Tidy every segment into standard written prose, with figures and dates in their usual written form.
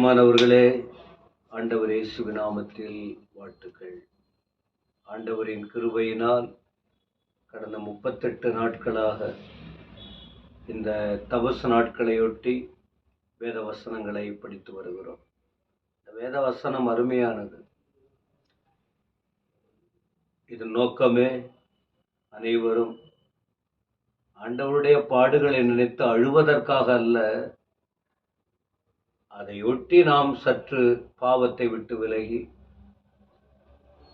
பிரியமானவர்களே, ஆண்டவர் இயேசுவின் நாமத்தில் வாழ்த்துக்கள். ஆண்டவரின் கிருபையினால் கடந்த 38 நாட்களாக இந்த தபசு நாட்களையொட்டி வேத வசனங்களை படித்து வருகிறோம். இந்த வேத வசனம் அருமையானது. இதன் நோக்கமே அனைவரும் ஆண்டவருடைய பாடுகளை நினைத்து அழுவதற்காக அல்ல, அதையொட்டி நாம் சற்று பாவத்தை விட்டு விலகி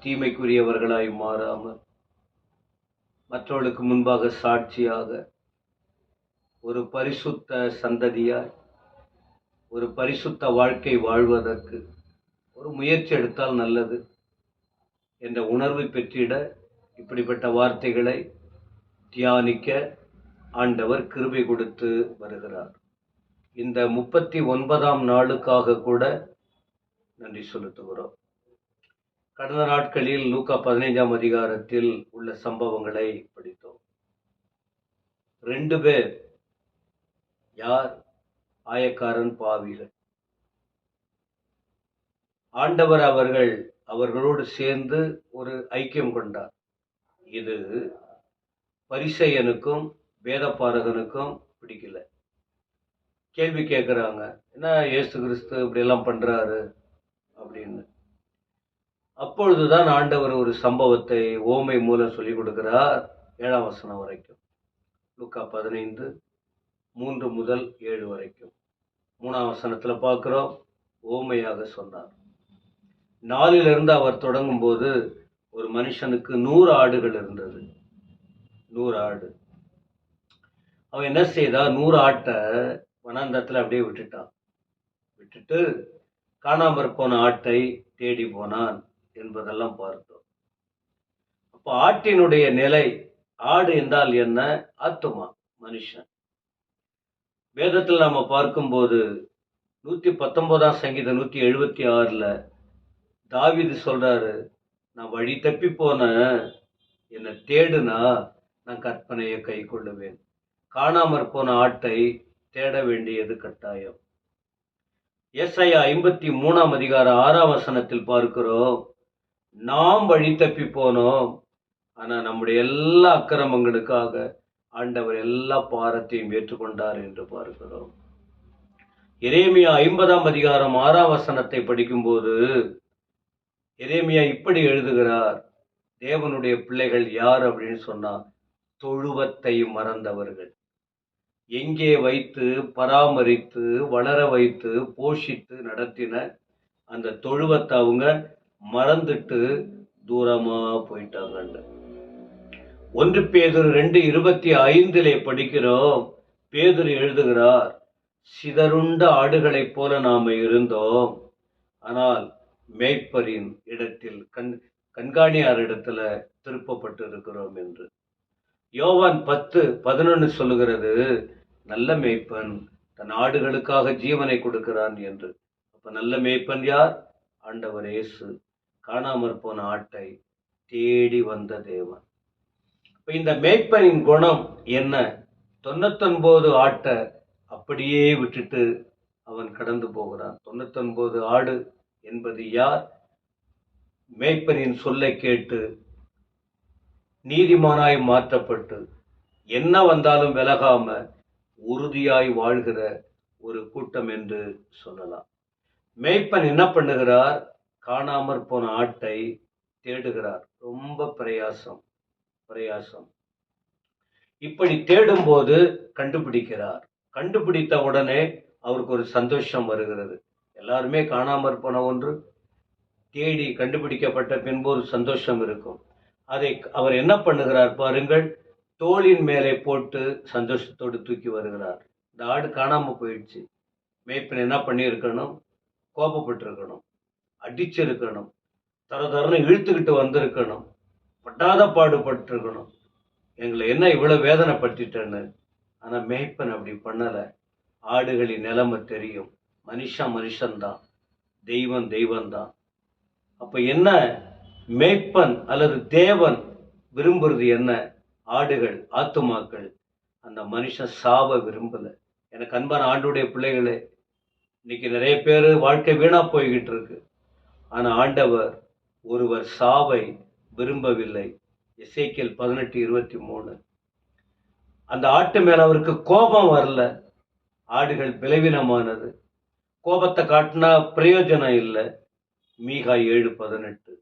தீமைக்குரியவர்களாய் மாறாமல் மற்றவர்களுக்கு முன்பாக சாட்சியாக ஒரு பரிசுத்த சந்ததியாய் ஒரு பரிசுத்த வாழ்க்கை வாழ்வதற்கு ஒரு முயற்சி எடுத்தால் நல்லது என்ற உணர்வை பெற்றிட இப்படிப்பட்ட வார்த்தைகளை தியானிக்க ஆண்டவர் கிருபை கொடுத்து வருகிறார். இந்த 39ஆம் நாளுக்காக கூட நன்றி செலுத்துகிறோம். கடந்த நாட்களில் லூக்கா 15ஆம் அதிகாரத்தில் உள்ள சம்பவங்களை படித்தோம். 2 பேர், யார்? ஆயக்காரன், பாவிகள். ஆண்டவர் அவர்களோடு சேர்ந்து ஒரு ஐக்கியம் கொண்டார். இது பரிசேயனுக்கும் வேதபாரகனுக்கும் பிடிக்கல. கேள்வி கேட்குறாங்க, என்ன இயேசு கிறிஸ்து இப்படி எல்லாம் பண்றாரு அப்படின்னு. அப்பொழுதுதான் ஆண்டவர் ஒரு சம்பவத்தை ஓமை மூலம் சொல்லிக் கொடுக்கிறார். 7ஆம் வசனம் வரைக்கும், லூக்கா 15:3 முதல் 7 வரைக்கும். 3ஆம் வசனத்துல பார்க்கிறோம், ஓமையாக சொன்னார். 4 அவர் தொடங்கும் போது, ஒரு மனுஷனுக்கு 100 ஆடுகள் இருந்தது. 100 ஆடு. அவன் என்ன செய்தான்? 100 ஆட்டை வனாந்தரத்தில் அப்படியே விட்டுட்டு காணாமற் போன ஆட்டை தேடி போனான் என்பதெல்லாம் பார்த்தோம். அப்போ ஆட்டினுடைய நிலை, ஆடு என்றால் என்ன? ஆத்துமா, மனுஷன். வேதத்தில் நாம பார்க்கும்போது 119ஆம் சங்கீதம் 176ல தாவீது சொல்றாரு, நான் வழி தப்பி போன, என்னை தேடுனா நான் கற்பனையை கை கொள்ளுவேன். காணாமற் போன ஆட்டை தேட வேண்டியது கட்டாயம். ஏசாயா 53ஆம் அதிகாரம் 6ஆம் வசனத்தில் பார்க்கிறோம், நாம் வழி தப்பி போனோம், ஆனா நம்முடைய எல்லா அக்கிரமங்களுக்காக ஆண்டவர் எல்லா பாரத்தையும் ஏற்றுக்கொண்டார் என்று பார்க்கிறோம். எரேமியா 50ஆம் அதிகாரம் 6ஆம் வசனத்தை படிக்கும்போது எரேமியா இப்படி எழுதுகிறார், தேவனுடைய பிள்ளைகள் யார் அப்படின்னு சொன்னா, தொழுவத்தை மறந்தவர்கள். எங்கே வைத்து பராமரித்து வளர வைத்து போஷித்து நடத்தின அந்த தொழுவத்தை அவங்க மறந்துட்டு தூரமா போயிட்டாங்க. 1 பேதுரு 2:25 படிக்கிறோம், பேதுரு எழுதுகிறார், சிதறுண்ட ஆடுகளைப் போல நாம இருந்தோம், ஆனால் மேய்ப்பரின் இடத்தில் கண்காணியார் இடத்துல திருப்பப்பட்டு இருக்கிறோம் என்று. யோவான் 10:11 சொல்லுகிறது, நல்ல மேய்ப்பன் தன் ஆடுகளுக்காக ஜீவனை கொடுக்கிறான் என்று. அப்ப நல்ல மேய்ப்பன் யார்? ஆண்டவர் இயேசு. காணாமற் போன ஆட்டை தேடி வந்த தேவன். இப்ப இந்த மேய்ப்பனின் குணம் என்ன? 99 ஆட்டை அப்படியே விட்டுட்டு அவன் கடந்து போகிறான். 99 ஆடு என்பது யார்? மேய்ப்பனின் சொல்லை கேட்டு நீதிமானாய் மாற்றப்பட்டு என்ன வந்தாலும் விலகாம உறுதியாய் வாழ்கிற ஒரு கூட்டம் என்று சொல்லலாம். மேய்ப்பன் என்ன பண்ணுகிறார்? காணாமற் போன ஆட்டை தேடுகிறார். ரொம்ப பிரயாசம். இப்படி தேடும்போது கண்டுபிடிக்கிறார். கண்டுபிடித்த உடனே அவருக்கு ஒரு சந்தோஷம் வருகிறது. எல்லாருமே காணாமற் போன ஒன்று தேடி கண்டுபிடிக்கப்பட்ட பின்பு ஒரு சந்தோஷம் இருக்கும். அதை அவர் என்ன பண்ணுகிறார் பாருங்கள், தோளின் மேலே போட்டு சந்தோஷத்தோடு தூக்கி வருகிறார். இந்த ஆடு காணாம போயிடுச்சு. மேய்ப்பன் என்ன பண்ணியிருக்கணும்? கோபப்பட்டிருக்கணும், அடிச்சிருக்கணும், தரன்னு இழுத்துக்கிட்டு வந்திருக்கணும், பட்டாத பாடுபட்டிருக்கணும், எங்களை என்ன இவ்வளவு வேதனைப்பட்டுட்டேன்னு. ஆனா மேய்ப்பன் அப்படி பண்ணல. ஆடுகளின் நிலைமை தெரியும். மனுஷன்தான், தெய்வம்தான். அப்ப என்ன மேய்ப்பன் அல்லது தேவன் விரும்புறது என்ன? ஆடுகள், ஆத்துமாக்கள். அந்த மனுஷன் சாவ விரும்பல. எனக்கு அன்பான ஆண்டுடைய பிள்ளைகளே, இன்னைக்கு நிறைய பேர் வாழ்க்கை வீணா போய்கிட்டு இருக்கு. ஆனா ஆண்டவர் ஒருவர் சாவை விரும்பவில்லை. எசேக்கியேல் 18:23. அந்த ஆட்டு மேல அவருக்கு கோபம் வரல. ஆடுகள் பலவீனமானது. கோபத்தை காட்டினா பிரயோஜனம் இல்லை. மீகா 7:18.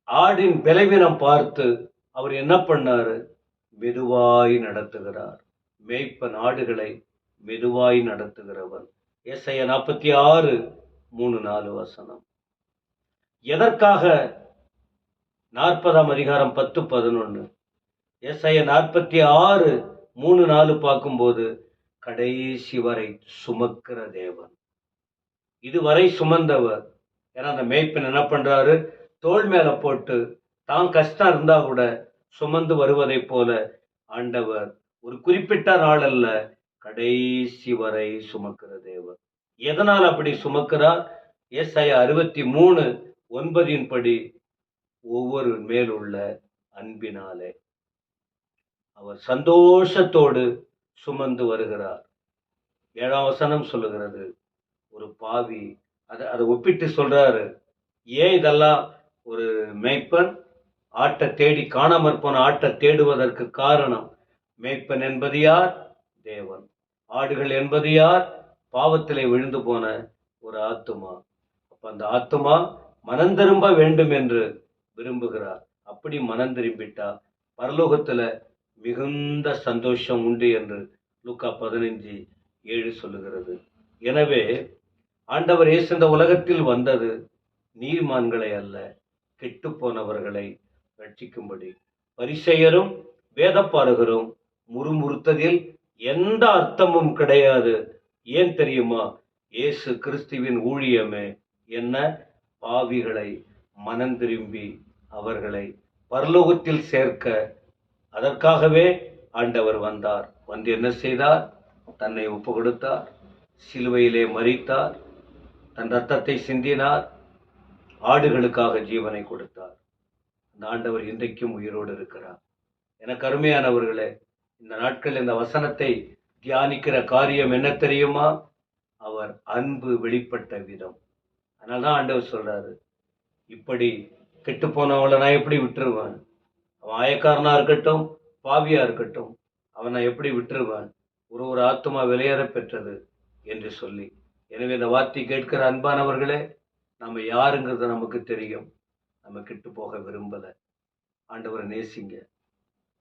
ஆடின் பலவீனம் பார்த்து அவர் என்ன பண்ணாரு? மெதுவாய் நடத்துகிறார். மேய்ப்பன் ஆடுகளை மெதுவாய் நடத்துகிறவன். ஏசாயா 46:3-4 எதற்காக 40ஆம் அதிகாரம் 10-11 ஏசாயா 46:3-4 பார்க்கும்போது கடைசி வரை சுமக்கிற தேவன். இதுவரை சுமந்தவர். ஏன்னா அந்த மேய்ப்பன் என்ன பண்றாரு? தோள் மேல போட்டு தான் கஷ்டம் இருந்தா கூட சுமந்து வருவதை போல ஆண்டவர் ஒரு குறிப்பிட்ட நாள் அல்ல, கடைசி வரை சுமக்கிற தேவன். எதனால் அப்படி சுமக்கிறார்? ஏசாயா 63:9 படி ஒவ்வொரு மேலுள்ள அன்பினாலே அவர் சந்தோஷத்தோடு சுமந்து வருகிறார். 7ஆம் வசனம் சொல்லுகிறது, ஒரு பாவி அதை ஒப்பிட்டு சொல்றாரு. ஏன் இதெல்லாம்? ஒரு மேய்ப்பன் ஆட்டை தேடி காணாமற் போன ஆட்டை தேடுவதற்கு காரணம், மேய்ப்பன் என்பது யார்? தேவன். ஆடுகள் என்பது யார்? பாவத்திலே விழுந்து போன ஒரு ஆத்துமா. அப்ப அந்த ஆத்துமா மனம் திரும்ப வேண்டும் என்று விரும்புகிறார். அப்படி மனம் திரும்பிட்டா பரலோகத்துல மிகுந்த சந்தோஷம் உண்டு என்று லூக்கா 15:7 சொல்லுகிறது. எனவே ஆண்டவர் இயேசு இந்த உலகத்தில் வந்தது நீதிமான்களை அல்ல, கெட்டு போனவர்களை ரட்சிக்கும்படி. பரிசேயரும் வேதப்பாரகரும் முறுமுறுத்ததில் எந்த அர்த்தமும் கிடையாது. ஏன் தெரியுமா? இயேசு கிறிஸ்துவின் ஊழியமே என்ன? பாவிகளை மனம் திரும்பி அவர்களை பரலோகத்தில் சேர்க்க. அதற்காகவே ஆண்டவர் வந்தார். வந்து என்ன செய்தார்? தன்னை ஒப்பு கொடுத்தார், சிலுவையிலே மரித்தார், தன் ரத்தத்தை சிந்தினார், ஆடுகளுக்காக ஜீவனை கொடுத்தார். அந்த ஆண்டவர் இன்றைக்கும் உயிரோடு இருக்கிறார். எனக்கு அருமையானவர்களே, இந்த நாட்கள் இந்த வசனத்தை தியானிக்கிற காரியம் என்ன தெரியுமா? அவர் அன்பு வெளிப்பட்ட விதம். அதனால்தான் ஆண்டவர் சொல்றாரு, இப்படி கெட்டு போனவங்களை நான் எப்படி விட்டுருவேன்? அவன் ஆயக்காரனா இருக்கட்டும், பாவியா இருக்கட்டும், அவனை எப்படி விட்டுருவேன்? ஒரு ஆத்துமா விலையேற பெற்றது என்று சொல்லி. எனவே இந்த வார்த்தை கேட்கிற அன்பானவர்களே, நம்ம யாருங்கிறது நமக்கு தெரியும். நம்ம கெட்டு போக விரும்பல. ஆண்டவரை நேசிங்க,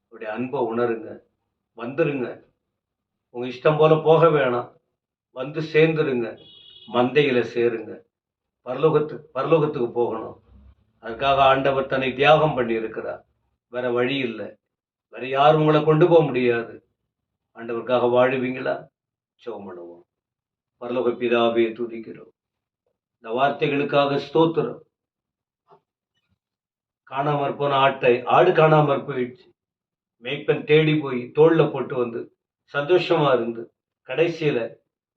அவருடைய அன்பை உணருங்க, வந்துருங்க. உங்க இஷ்டம் போல போக வேணாம், வந்து சேர்ந்துருங்க, மந்தையில சேருங்க. பரலோகத்துக்கு போகணும். அதுக்காக ஆண்டவர் தன்னை தியாகம் பண்ணி இருக்கிறார். வேற வழி இல்லை. வேற யாரும் உங்களை கொண்டு போக முடியாது. ஆண்டவருக்காக வாழுவீங்களா? ஜெபம் பண்ணுவோம். பரலோக பிதாவே, துதிக்கிறோம். இந்த வார்த்தைகளுக்காக ஸ்தோத்திரம். காணாமற் போன ஆடு காணாமற் போயிடுச்சு. மேய்ப்பன் தேடி போய் தோல்ல போட்டு வந்து சந்தோஷமா இருந்து கடைசியில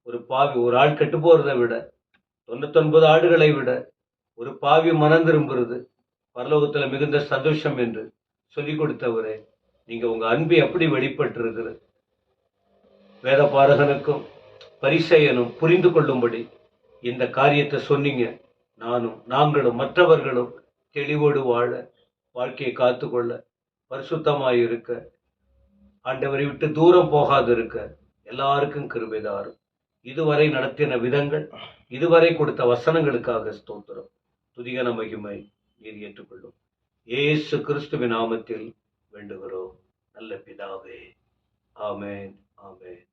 ஒரு பாவி, ஒரு ஆள் கெட்டு போறதை விட 99 ஆடுகளை விட ஒரு பாவி மனம் திரும்புறது பரலோகத்துல மிகுந்த சந்தோஷம் என்று சொல்லிக் கொடுத்தவரே, நீங்க உங்க அன்பை எப்படி வெளிப்பட்டு இருக்கிறது? வேத பாரகனுக்கும் பரிசேயனும் புரிந்து கொள்ளும்படி இந்த காரியத்தை சொன்னீங்க. நாங்களும் மற்றவர்களும் தெளிவோடு வாழ, வாழ்க்கையை காத்துக்கொள்ள, பரிசுத்தமாய் இருக்க, ஆண்டவரை விட்டு தூரம் போகாது இருக்க எல்லாருக்கும் கிருபை தாரும். இதுவரை நடத்தின விதங்கள், இதுவரை கொடுத்த வசனங்களுக்காக ஸ்தோத்திரம். துதிகன மகிமை நீர் ஏற்றுக்கொள்ளும். இயேசு கிறிஸ்துவின் நாமத்தில் வேண்டுகிறோம் நல்ல பிதாவே. ஆமென், ஆமென்.